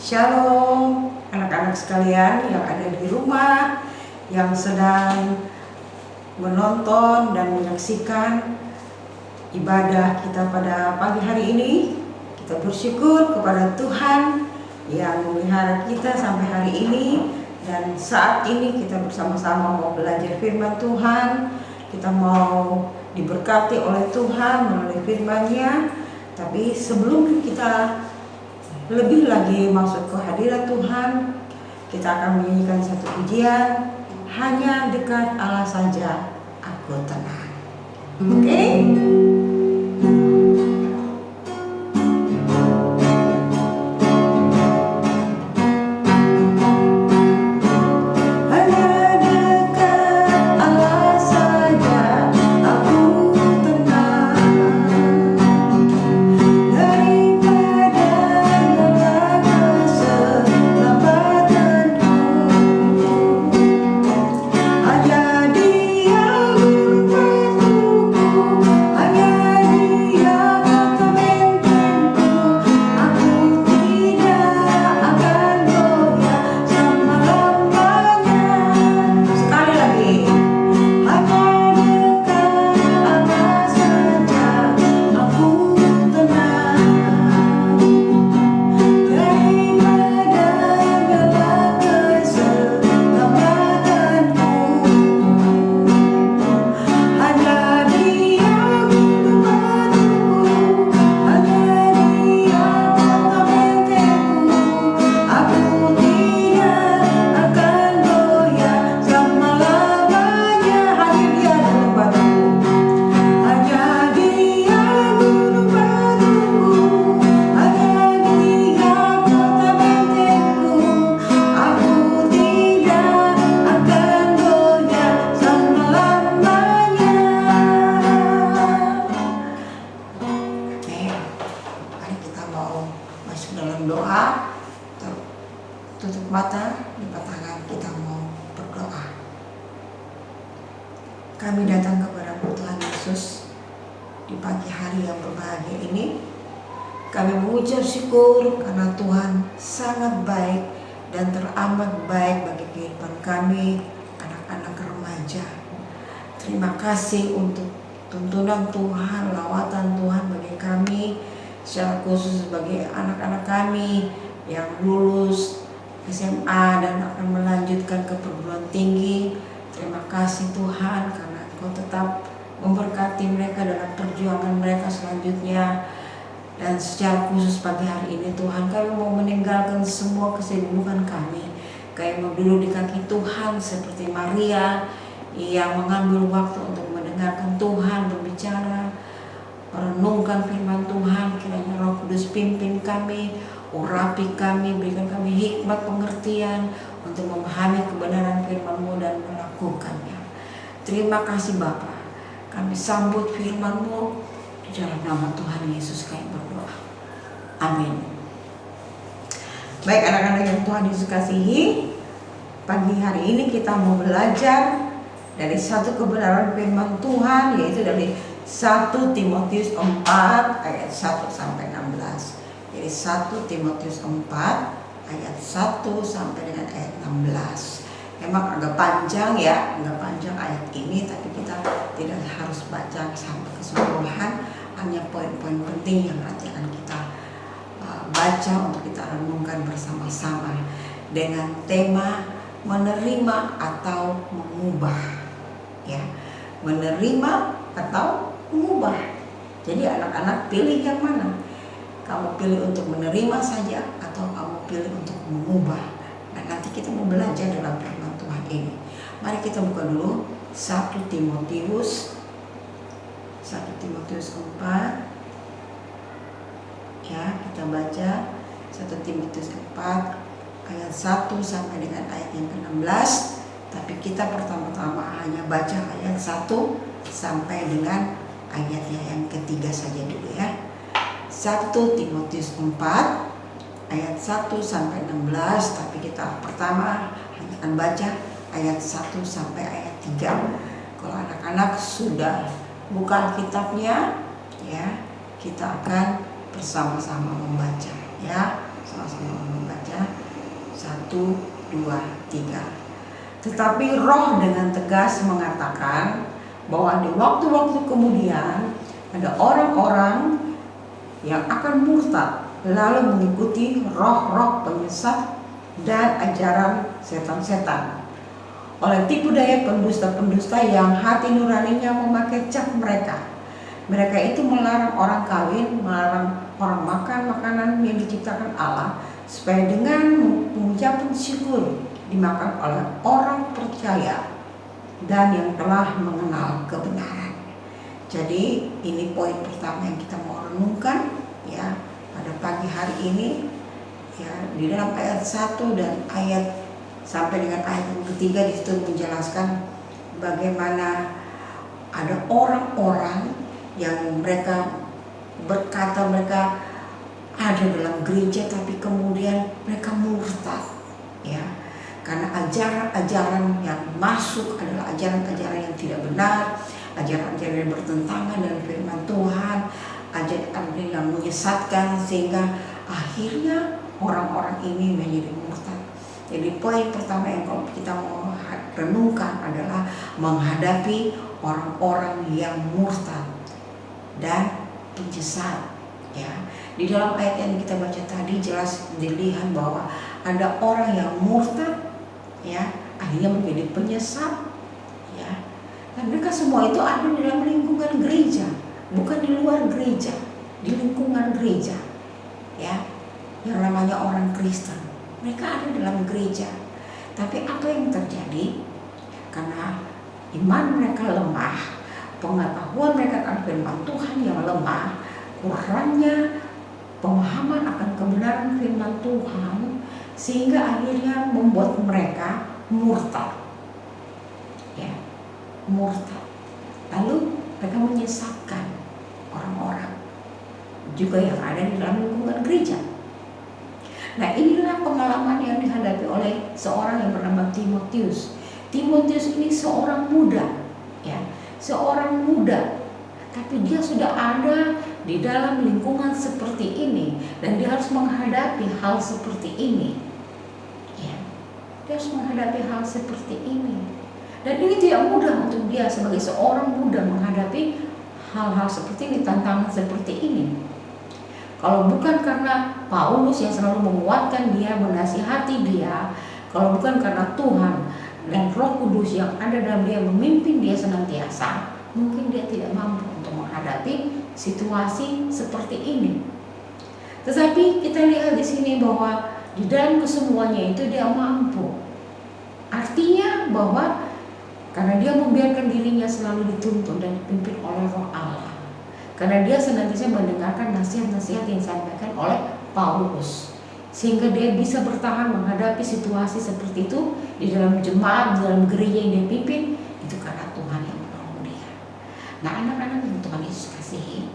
Shalom anak-anak sekalian yang ada di rumah, yang sedang menonton dan menyaksikan ibadah kita pada pagi hari ini. Kita bersyukur kepada Tuhan yang memelihara kita sampai hari ini. Dan saat ini kita bersama-sama mau belajar firman Tuhan. Kita mau diberkati oleh Tuhan melalui firman-Nya. Tapi sebelum kita lebih lagi masuk ke hadirat Tuhan, kita akan menyanyikan satu pujian, hanya dekat Allah saja aku tenang. Oke? Tutup mata, lipat tangan, kita mau berdoa. Kami datang kepada Tuhan Yesus di pagi hari yang berbahagia ini. Kami mengucap syukur karena Tuhan sangat baik dan teramat baik bagi kehidupan kami, anak-anak remaja. Terima kasih untuk tuntunan Tuhan, lawatan Tuhan bagi kami, secara khusus bagi anak-anak kami yang lulus SMA dan akan melanjutkan ke perguruan tinggi. Terima kasih Tuhan karena Engkau tetap memberkati mereka dalam perjuangan mereka selanjutnya. Dan secara khusus pagi hari ini Tuhan, kami mau meninggalkan semua kesibukan kami, kami mau duduk di kaki Tuhan seperti Maria yang mengambil waktu untuk mendengarkan Tuhan berbicara, merenungkan firman Tuhan. Kiranya Roh Kudus pimpin kami, urapi kami, berikan kami hikmat pengertian untuk memahami kebenaran firman-Mu dan melakukannya. Terima kasih Bapa. Kami sambut firman-Mu di dalam nama Tuhan Yesus kami berdoa. Amin. Baik anak-anak yang Tuhan Yesus kasihi, pagi hari ini kita mau belajar dari satu kebenaran firman Tuhan, yaitu dari 1 Timotius 4 ayat 1 sampai 16. Jadi 1 Timotius 4 ayat 1 sampai dengan ayat 16. Memang agak panjang ya, agak panjang ayat ini, tapi kita tidak harus baca sampai keseluruhan. Hanya poin-poin penting yang nanti akan kita baca untuk kita renungkan bersama-sama dengan tema menerima atau mengubah. Ya, menerima atau mengubah. Jadi anak-anak pilih yang mana? Kamu pilih untuk menerima saja atau kamu pilih untuk mengubah? Nah, nanti kita mau belajar dalam firman Tuhan ini. Mari kita buka dulu 1 Timotius 4. Ya, kita baca 1 Timotius 4 ayat 1 sampai dengan ayat yang ke-16. Tapi kita pertama-tama hanya baca ayat 1 sampai dengan ayatnya yang ketiga saja dulu ya. 1 Timotius 4 ayat 1 sampai 16, tapi kita pertama hanya akan baca ayat 1 sampai ayat 3. Kalau anak-anak sudah buka kitabnya ya, kita akan bersama-sama membaca ya, sama-sama membaca. 1, 2, 3. Tetapi Roh dengan tegas mengatakan bahwa di waktu-waktu kemudian ada orang-orang yang akan murtad lalu mengikuti roh-roh penyesat dan ajaran setan-setan, oleh tipu daya pendusta-pendusta yang hati nuraninya memakai cap mereka. Mereka itu melarang orang kawin, melarang orang makan makanan yang diciptakan Allah, supaya dengan pengucapan syukur dimakan oleh orang percaya dan yang telah mengenal kebenaran. Jadi ini poin pertama yang kita mau renungkan ya pada pagi hari ini ya, di dalam ayat 1 dan ayat sampai dengan ayat yang ketiga. Di situ menjelaskan bagaimana ada orang-orang yang mereka berkata mereka ada dalam gereja tapi kemudian mereka murtad ya, karena ajaran-ajaran yang masuk adalah ajaran-ajaran yang tidak benar, ajaran-ajaran yang bertentangan dengan firman Tuhan, ajaran-ajaran yang menyesatkan, sehingga akhirnya orang-orang ini menjadi murtad. Jadi poin pertama yang kita mau renungkan adalah menghadapi orang-orang yang murtad dan penyesat ya. Di dalam ayat yang kita baca tadi jelas dilihat bahwa ada orang yang murtad ya, akhirnya menjadi penyesat ya. Dan mereka semua itu ada di dalam lingkungan gereja, bukan di luar gereja, di lingkungan gereja ya. Yang namanya orang Kristen, mereka ada dalam gereja. Tapi apa yang terjadi? Karena iman mereka lemah, pengetahuan mereka akan firman Tuhan yang lemah, kurangnya pemahaman akan kebenaran firman Tuhan, sehingga akhirnya membuat mereka murtad ya, murtad. Lalu mereka menyesatkan orang-orang juga yang ada di dalam lingkungan gereja. Nah, inilah pengalaman yang dihadapi oleh seorang yang bernama Timotius. Timotius ini seorang muda ya, seorang muda, tapi dia sudah ada di dalam lingkungan seperti ini dan dia harus menghadapi hal seperti ini ya. Dia harus menghadapi hal seperti ini, dan ini tidak mudah untuk dia sebagai seorang muda menghadapi hal-hal seperti ini, tantangan seperti ini. Kalau bukan karena Paulus yang selalu menguatkan dia, menasihati dia, kalau bukan karena Tuhan dan Roh Kudus yang ada dalam dia memimpin dia senantiasa, mungkin dia tidak mampu untuk menghadapi situasi seperti ini. Tetapi kita lihat di sini bahwa di dalam kesemuanya itu dia mampu. Artinya bahwa karena dia membiarkan dirinya selalu dituntun dan dipimpin oleh Roh Allah, karena dia senantiasa mendengarkan nasihat-nasihat yang disampaikan oleh Paulus, sehingga dia bisa bertahan menghadapi situasi seperti itu di dalam jemaat, di dalam gereja yang dia pimpin. Itu karena Tuhan yang menolong dia. Nah, anak-anak yang Tuhan Yesus kasihi,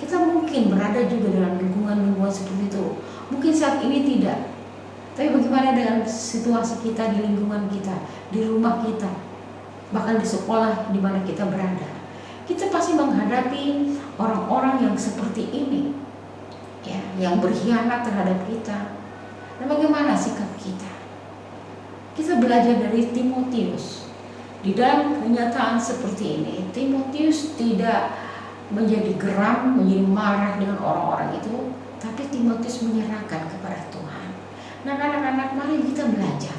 kita mungkin berada juga dalam lingkungan-lingkungan seperti itu. Mungkin saat ini tidak, tapi bagaimana dengan situasi kita di lingkungan kita, di rumah kita, bahkan di sekolah di mana kita berada? Kita pasti menghadapi orang-orang yang seperti ini ya, yang berkhianat terhadap kita. Dan bagaimana sikap kita? Kita belajar dari Timotius. Di dalam kenyataan seperti ini, Timotius tidak menjadi geram, menjadi marah dengan orang-orang itu, tapi Timotius menyerahkan kepada Tuhan. Nah, anak-anak, mari kita belajar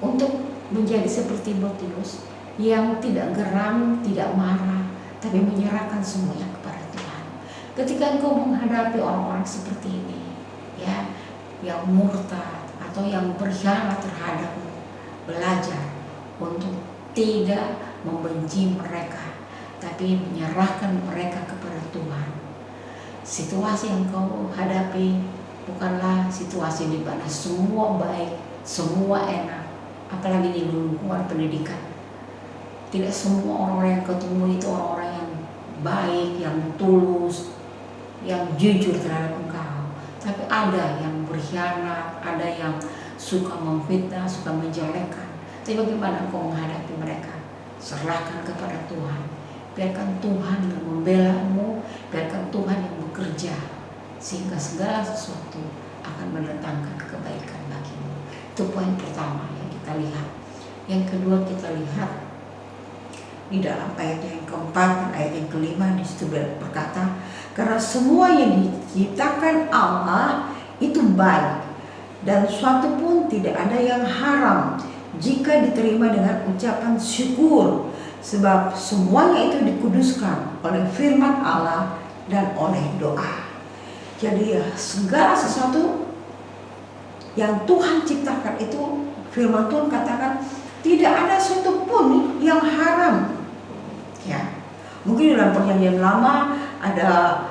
untuk menjadi seperti Timotius yang tidak geram, tidak marah, tapi menyerahkan semuanya kepada Tuhan. Ketika engkau menghadapi orang-orang seperti ini ya, yang murtad atau yang berkhianat terhadapmu, belajar untuk tidak membenci mereka, tapi menyerahkan mereka kepada Tuhan. Situasi yang kau hadapi bukanlah situasi di mana semua baik, semua enak, apalagi di lingkungan pendidikan. Tidak semua orang-orang yang ketemu itu orang-orang yang baik, yang tulus, yang jujur terhadap engkau. Tapi ada yang berkhianat, ada yang suka memfitnah, suka menjelekkan. Tapi bagaimana engkau menghadapi mereka? Serahkan kepada Tuhan. Biarkan Tuhan yang membela-mu, biarkan Tuhan yang bekerja, sehingga segala sesuatu akan mendatangkan kebaikan bagimu. Itu poin pertama yang kita lihat. Yang kedua kita lihat di dalam ayat yang keempat dan ayat yang kelima, di situ berkata, karena semua yang diciptakan Allah itu baik, dan suatu pun tidak ada yang haram jika diterima dengan ucapan syukur, sebab semuanya itu dikuduskan oleh firman Allah dan oleh doa. Jadi segala sesuatu yang Tuhan ciptakan itu, firman Tuhan katakan tidak ada satu pun yang haram. Ya, mungkin dalam perjanjian lama ada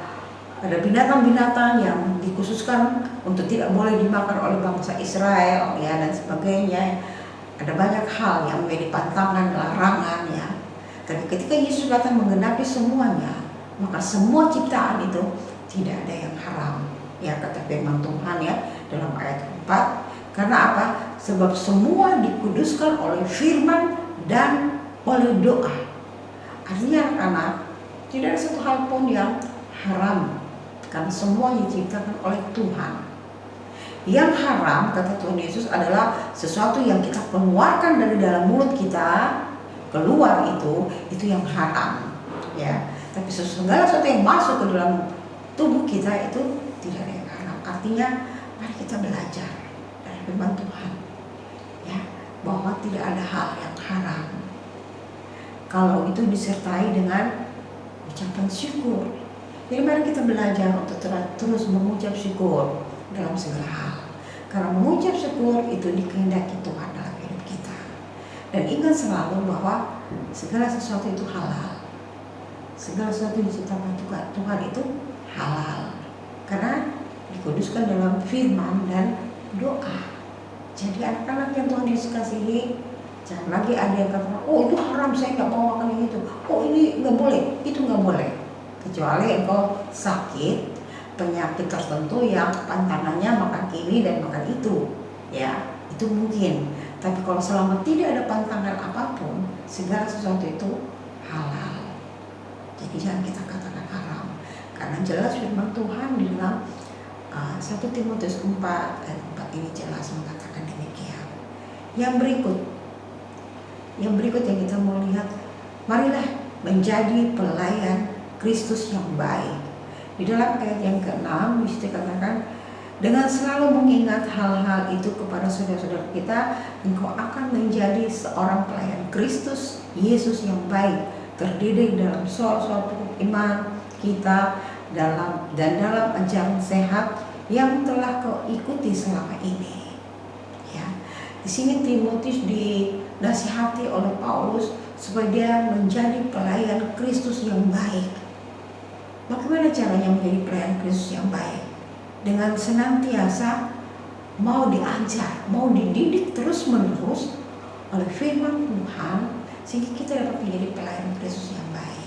binatang-binatang yang dikhususkan untuk tidak boleh dimakan oleh bangsa Israel, ya, dan sebagainya. Ada banyak hal yang menjadi pantangan, larangan, ya. Tapi ketika Yesus datang menggenapi semuanya, maka semua ciptaan itu tidak ada yang haram. Ya, kata firman Tuhan, ya, dalam ayat 4. Karena apa? Sebab semua dikuduskan oleh firman dan oleh doa. Artinya anak-anak, tidak ada satu hal pun yang haram, karena semua diciptakan oleh Tuhan. Yang haram, kata Tuhan Yesus, adalah sesuatu yang kita keluarkan dari dalam mulut kita, keluar itu yang haram, ya. Tapi segala sesuatu yang masuk ke dalam tubuh kita itu tidak ada yang haram. Artinya, mari kita belajar dari firman Tuhan, ya, bahwa tidak ada hal yang haram kalau itu disertai dengan ucapan syukur. Jadi mari kita belajar untuk terus mengucap syukur dalam segala hal. Karena mengucap syukur itu dikehendaki Tuhan dalam hidup kita. Dan ingat selalu bahwa segala sesuatu itu halal. Segala sesuatu yang diciptakan Tuhan itu halal. Karena dikuduskan dalam firman dan doa. Jadi anak-anak yang Tuhan Yesus kasihi, jangan lagi ada yang kata, oh itu haram, saya nggak mau makan yang itu. Oh ini nggak boleh, itu nggak boleh. Kecuali engkau sakit, penyakit tertentu yang pantangannya makan ini dan makan itu, ya itu mungkin. Tapi kalau selama tidak ada pantangan apapun, segala sesuatu itu halal. Jadi jangan kita katakan haram, karena jelas firman Tuhan di dalam 1 Timotius 4 ayat 4 ini jelas mengatakan demikian. Yang berikut yang kita mau lihat, marilah menjadi pelayan Kristus yang baik. Di dalam ayat yang ke-6 disitu katakan, dengan selalu mengingat hal-hal itu kepada saudara-saudara kita, engkau akan menjadi seorang pelayan Kristus Yesus yang baik, terdidik dalam soal-soal pokok iman kita dalam ajaran sehat yang telah kau ikuti selama ini. Ya, di sini Timotius dinasihati oleh Paulus supaya dia menjadi pelayan Kristus yang baik. Bagaimana caranya menjadi pelayan Kristus yang baik? Dengan senantiasa mau diajar, mau dididik terus-menerus oleh firman Tuhan, sehingga kita dapat menjadi pelayan Kristus yang baik.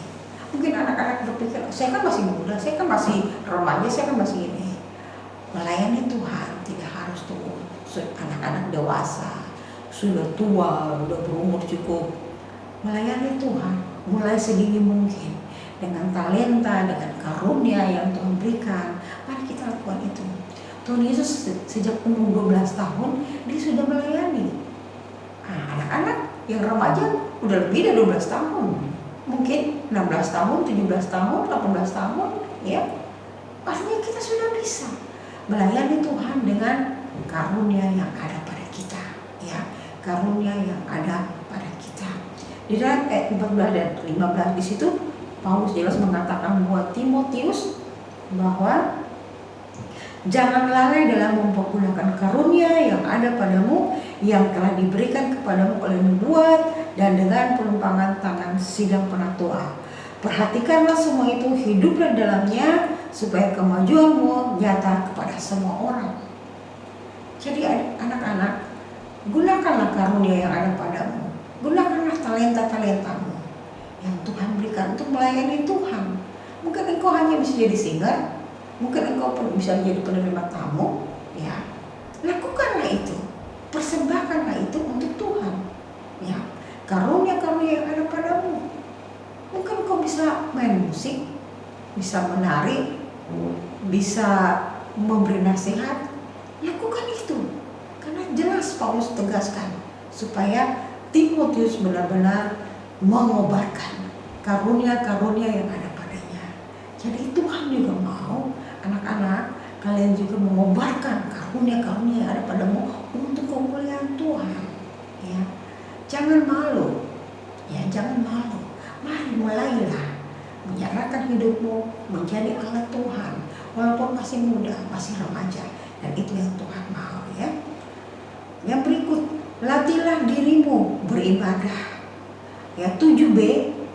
Mungkin anak-anak berpikir, saya kan masih muda, saya kan masih remaja, saya kan masih ini. Melayani Tuhan tidak harus tunggu anak-anak dewasa, sudah tua, sudah berumur cukup. Melayani Tuhan mulai sedini mungkin, dengan talenta, dengan karunia yang Tuhan berikan. Mari kita lakukan itu. Tuhan Yesus sejak umur 12 tahun dia sudah melayani. Anak-anak yang remaja udah lebih dari 12 tahun, mungkin 16 tahun, 17 tahun, 18 tahun, ya. Pastinya kita sudah bisa melayani Tuhan dengan karunia yang ada pada kita, ya, karunia yang ada pada kita. Di dalam ayat 14 dan 15 di situ Paulus jelas mengatakan buat Timotius bahwa jangan lalai dalam mempergunakan karunia yang ada padamu, yang telah diberikan kepadamu oleh nubuat dan dengan penumpangan tangan sidang penatua. Perhatikanlah semua itu, hiduplah dalamnya, supaya kemajuanmu nyata kepada semua orang. Jadi anak-anak, gunakanlah karunia yang ada padamu, gunakanlah talenta-talentamu yang Tuhan berikan untuk melayani Tuhan. Mungkin engkau hanya bisa jadi singer, mungkin engkau bisa jadi penerima tamu, ya. Lakukanlah itu, persembahkanlah itu untuk Tuhan, ya. Karunia-karunia yang ada padamu. Mungkin engkau bisa main musik, bisa menari, bisa memberi nasihat. Lakukan itu, karena jelas jelas Paulus tegaskan supaya Timotius benar-benar mengobarkan karunia-karunia yang ada padanya. Jadi Tuhan juga mau anak-anak kalian juga mengobarkan karunia-karunia yang ada padamu untuk kemuliaan Tuhan. Ya, jangan malu. Ya, jangan malu. Mari mulailah menyerahkan hidupmu menjadi alat Tuhan, walaupun masih muda, masih remaja, dan itu yang Tuhan mau. Ya. Yang berikut, latihlah dirimu beribadah. Ya, 7b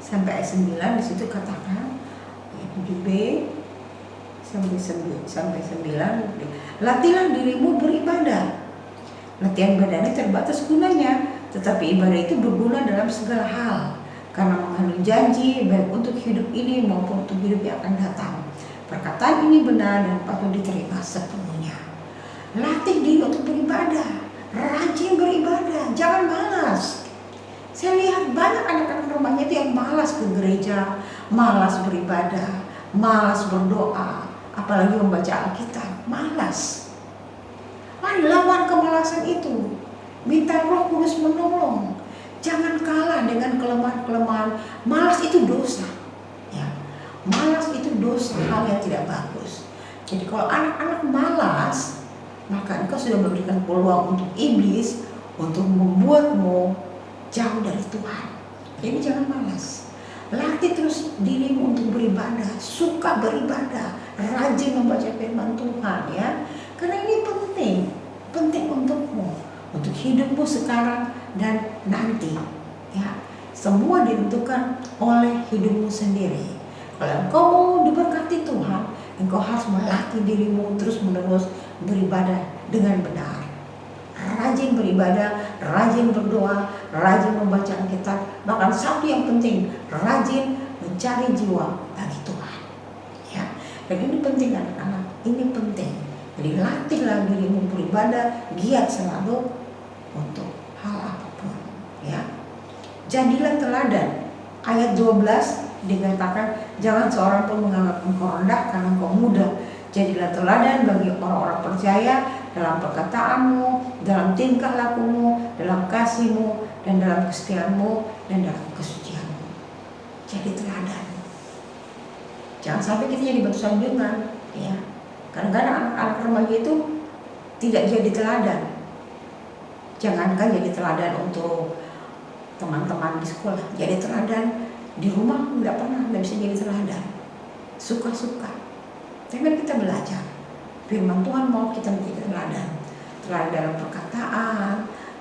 sampai 9 di situ katakan, ya, 7b sampai 9, latihlah dirimu beribadah. Latihan badannya terbatas gunanya, tetapi ibadah itu berguna dalam segala hal, karena mengandung janji baik untuk hidup ini maupun untuk hidup yang akan datang. Perkataan ini benar dan patut diterima sepenuhnya. Latih diri untuk beribadah, rajin beribadah, jangan malas. Saya lihat banyak anak-anak remaja itu yang malas ke gereja, malas beribadah, malas berdoa, apalagi membaca Alkitab, malas. Mari lawan kemalasan itu, minta Roh Kudus menolong. Jangan kalah dengan kelemahan-kelemahan. Malas itu dosa. Ya. Malas itu dosa, hal yang tidak bagus. Jadi kalau anak-anak malas, maka engkau sudah memberikan peluang untuk iblis untuk membuatmu jauh dari Tuhan. Jadi jangan malas. Latih terus dirimu untuk beribadah, suka beribadah, rajin membaca firman Tuhan, ya. Karena ini penting untukmu, untuk hidupmu sekarang dan nanti, ya. Semua ditentukan oleh hidupmu sendiri. Kalau engkau mau diberkati Tuhan, engkau harus melatih dirimu terus-menerus beribadah dengan benar. Rajin beribadah, rajin berdoa, rajin membaca Alkitab. Bahkan satu yang penting, rajin mencari jiwa bagi Tuhan. Ya, dan ini penting anak-anak, ini penting. Jadi latihlah dirimu beribadah, giat selalu untuk hal apapun. Ya, jadilah teladan. Ayat 12 dikatakan, jangan seorang pun menganggap engkau rendah karena engkau muda. Jadilah teladan bagi orang-orang percaya dalam perkataanmu, dalam tingkah lakumu, dalam kasihmu, dan dalam kesetiaanmu, dan dalam kesucianmu. Jadi teladan. Jangan sampai kita jadi batu sandungan, ya. Kadang-kadang anak-anak remaja itu tidak jadi teladan. Jangankan jadi teladan untuk teman-teman di sekolah, jadi teladan di rumah nggak bisa jadi teladan. Suka-suka. Tapi kita belajar. Firman Tuhan mau kita menjadi teladan. Teladan dalam perkataan,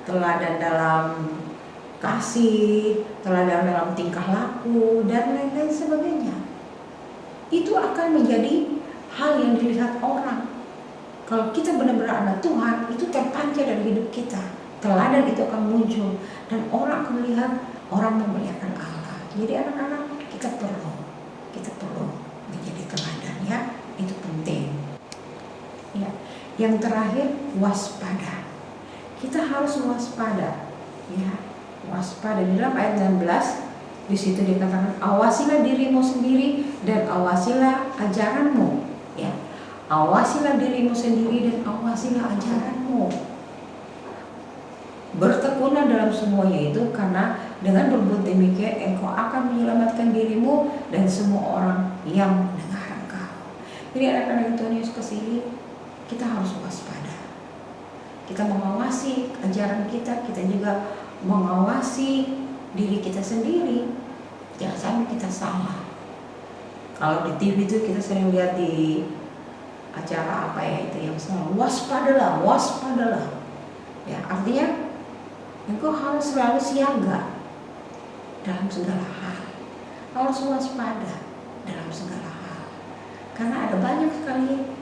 teladan dalam kasih, teladan dalam tingkah laku, dan lain-lain sebagainya. Itu akan menjadi hal yang dilihat orang. Kalau kita benar-benar anak Tuhan, itu terpancar dari hidup kita. Teladan itu akan muncul dan orang akan melihat orang memuliakan Allah. Jadi anak-anak, kita perlu menjadi teladan, ya. Itu penting. Ya. Yang terakhir, waspada. Kita harus waspada, ya. Waspada. Di dalam ayat 16 di situ dikatakan, awasilah dirimu sendiri dan awasilah ajaranmu, ya. Awasilah dirimu sendiri dan awasilah ajaranmu. Bertekunlah dalam semuanya itu, karena dengan berbuat demikian engkau akan menyelamatkan dirimu dan semua orang yang mendengar engkau. Jadi anak-anak Tuhan Yesus kesini, kita harus waspada. Kita mengawasi ajaran kita juga mengawasi diri kita sendiri. Jangan sampai kita salah. Kalau di TV itu kita sering lihat di acara apa ya itu yang selalu waspadalah. Ya, artinya engkau harus selalu siaga dalam segala hal. Harus waspada dalam segala hal. Karena ada banyak sekali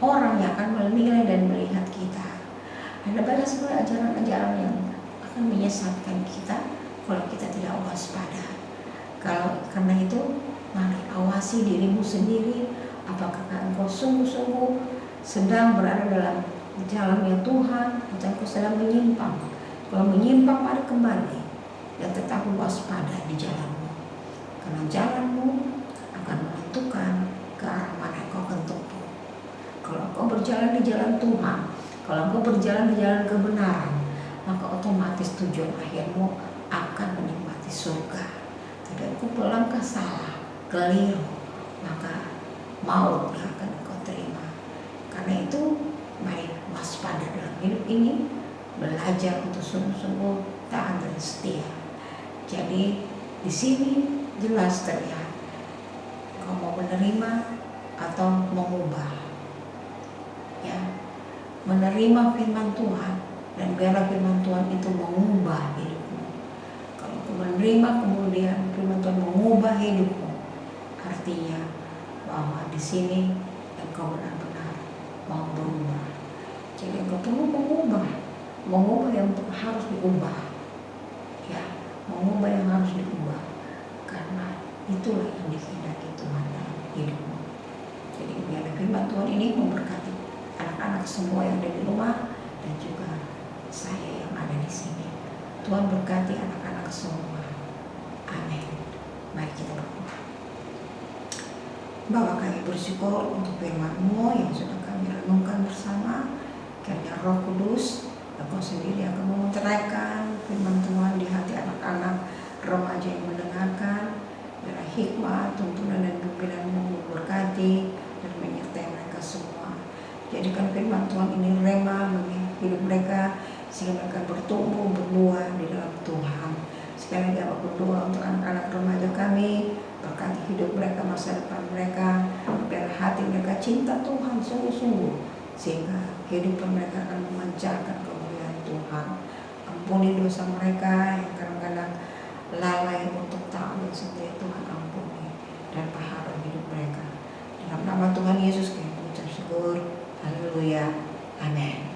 orang yang akan menilai dan melihat kita. Ada banyak sekali ajaran-ajaran yang akan menyesatkan kita kalau kita tidak waspada. Karena itu, mari awasi dirimu sendiri. Apakah engkau sungguh-sungguh sedang berada dalam jalannya Tuhan, atau engkau sedang menyimpang? Kalau menyimpang, mari kembali dan tetap waspada di jalanmu. Karena jalanmu akan menentukan ke arah mana engkau akan tempuh. Kalau engkau berjalan di jalan Tuhan, Kalau engkau berjalan di jalan kebenaran, maka otomatis tujuan akhirmu akan menikmati surga. Tapi engkau melangkah salah, keliru, maka maut yang akan engkau terima. Karena itu, mari waspada dalam hidup ini, belajar untuk sungguh-sungguh taat dan setia. Jadi di sini jelas terlihat kau mau menerima atau mengubah. Ya, menerima firman Tuhan dan biarlah firman Tuhan itu mengubah hidupmu. Kalau kau menerima kemudian firman Tuhan mengubah hidupmu, artinya bahwa di sini engkau benar-benar mau berubah. Jadi engkau perlu mengubah yang harus diubah. Ya, mengubah yang harus diubah. Karena itulah yang dikehendaki Tuhan dalam hidupmu. Jadi biarlah firman Tuhan ini memberkati anak-anak semua yang ada di rumah dan juga saya yang ada di sini. Tuhan berkati anak-anak semua. Amin. Mari kita berdoa. Bapa, kami bersyukur untuk firman-Mu yang sudah kami renungkan bersama. Kiranya Roh Kudus, Engkau sendiri akan memeteraikan firman Tuhan di hati anak-anak remaja yang mendengarkan. Biarlah hikmah, tuntunan dan pimpinan-Mu memberkati dan menyertai mereka semua. Jadikan firman Tuhan ini rema bagi hidup mereka, sehingga mereka bertumbuh berbuah di dalam Tuhan. Sekali lagi aku berdoa untuk anak-anak remaja kami, berkati hidup mereka, masa depan mereka, biar hati mereka cinta Tuhan sungguh-sungguh, sehingga kehidupan mereka akan memancarkan kemuliaan Tuhan. Ampuni dosa mereka yang kadang-kadang lalai untuk taat dan setia, Tuhan ampuni dan pahala hidup mereka. Dalam nama Tuhan Yesus kami mengucap syukur. Haleluya. Amin.